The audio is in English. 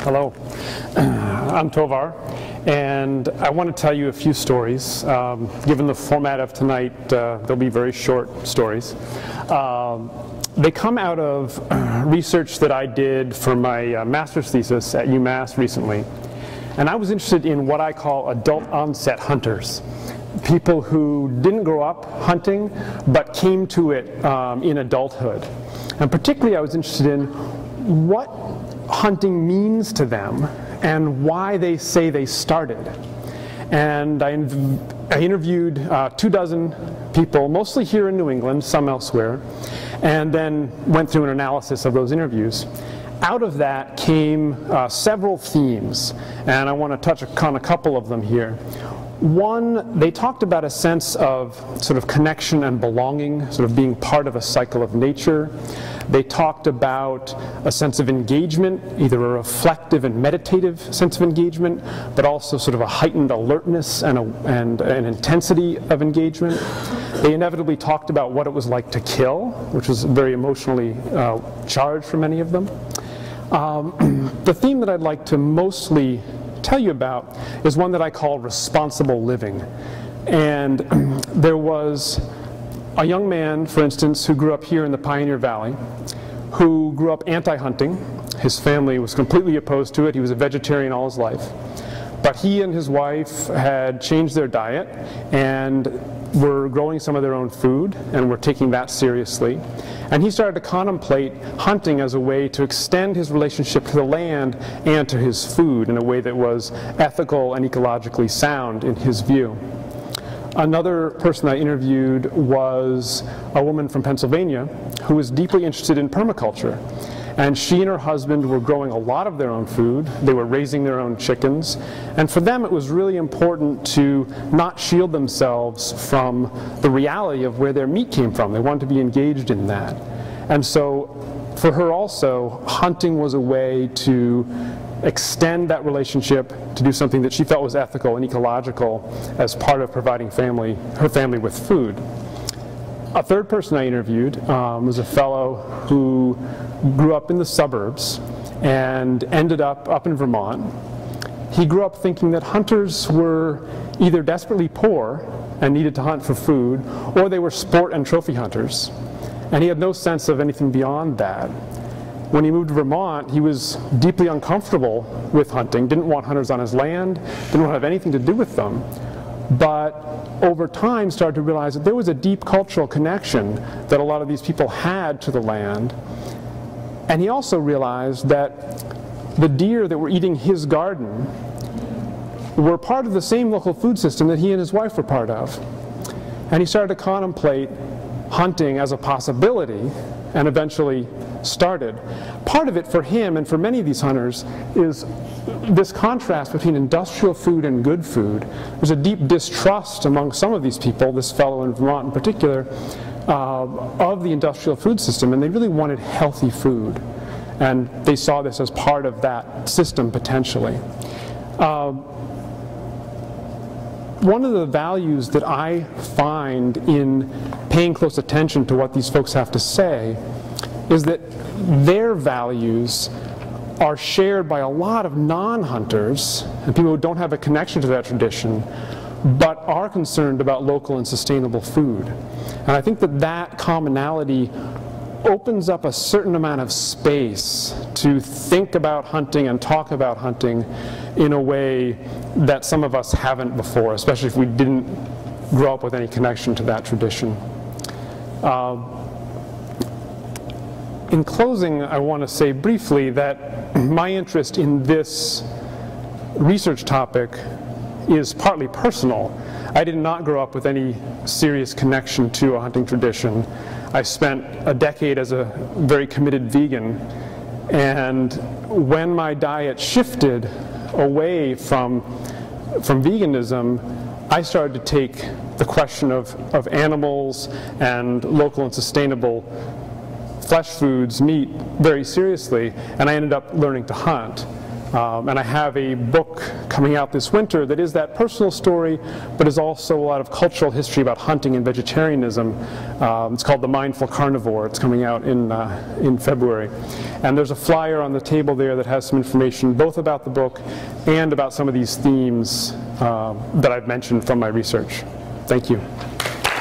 Hello, I'm Tovar, and I want to tell you a few stories. Given the format of tonight, they'll be very short stories. They come out of research that I did for my master's thesis at UMass recently, and I was interested in what I call adult onset hunters. People who didn't grow up hunting, but came to it in adulthood. And particularly I was interested in what hunting means to them and why they say they started. And I interviewed 24 people, mostly here in New England, some elsewhere, and then went through an analysis of those interviews. Out of that came several themes, and I want to touch on a couple of them here. One, they talked about a sense of sort of connection and belonging, sort of being part of a cycle of nature. They talked about a sense of engagement, either a reflective and meditative sense of engagement, but also sort of a heightened alertness and an intensity of engagement. They inevitably talked about what it was like to kill, which was very emotionally charged for many of them. The theme that I'd like to mostly tell you about is one that I call responsible living. And there was a young man, for instance, who grew up here in the Pioneer Valley, who grew up anti-hunting. His family was completely opposed to it. He was a vegetarian all his life. But he and his wife had changed their diet and were growing some of their own food and were taking that seriously. And he started to contemplate hunting as a way to extend his relationship to the land and to his food in a way that was ethical and ecologically sound in his view. Another person I interviewed was a woman from Pennsylvania who was deeply interested in permaculture. And she and her husband were growing a lot of their own food. They were raising their own chickens. And for them, it was really important to not shield themselves from the reality of where their meat came from. They wanted to be engaged in that. And so for her also, hunting was a way to extend that relationship, to do something that she felt was ethical and ecological as part of providing her family with food. A third person I interviewed was a fellow who grew up in the suburbs and ended up in Vermont. He grew up thinking that hunters were either desperately poor and needed to hunt for food, or they were sport and trophy hunters. And he had no sense of anything beyond that. When he moved to Vermont, he was deeply uncomfortable with hunting, didn't want hunters on his land, didn't want to have anything to do with them. But over time started to realize that there was a deep cultural connection that a lot of these people had to the land. And he also realized that the deer that were eating his garden were part of the same local food system that he and his wife were part of. And he started to contemplate hunting as a possibility and eventually started. Part of it for him and for many of these hunters is this contrast between industrial food and good food. There's a deep distrust among some of these people, this fellow in Vermont in particular, of the industrial food system, and they really wanted healthy food. And they saw this as part of that system potentially. One of the values that I find in paying close attention to what these folks have to say is that their values are shared by a lot of non-hunters and people who don't have a connection to that tradition, but are concerned about local and sustainable food. And I think that that commonality opens up a certain amount of space to think about hunting and talk about hunting in a way that some of us haven't before, especially if we didn't grow up with any connection to that tradition. In closing, I want to say briefly that my interest in this research topic is partly personal. I did not grow up with any serious connection to a hunting tradition. I spent a decade as a very committed vegan, and when my diet shifted away from veganism, I started to take the question of animals and local and sustainable flesh foods, meat, very seriously, and I ended up learning to hunt. And I have a book coming out this winter that is that personal story, but is also a lot of cultural history about hunting and vegetarianism. It's called The Mindful Carnivore. It's coming out in February. And there's a flyer on the table there that has some information both about the book and about some of these themes that I've mentioned from my research. Thank you.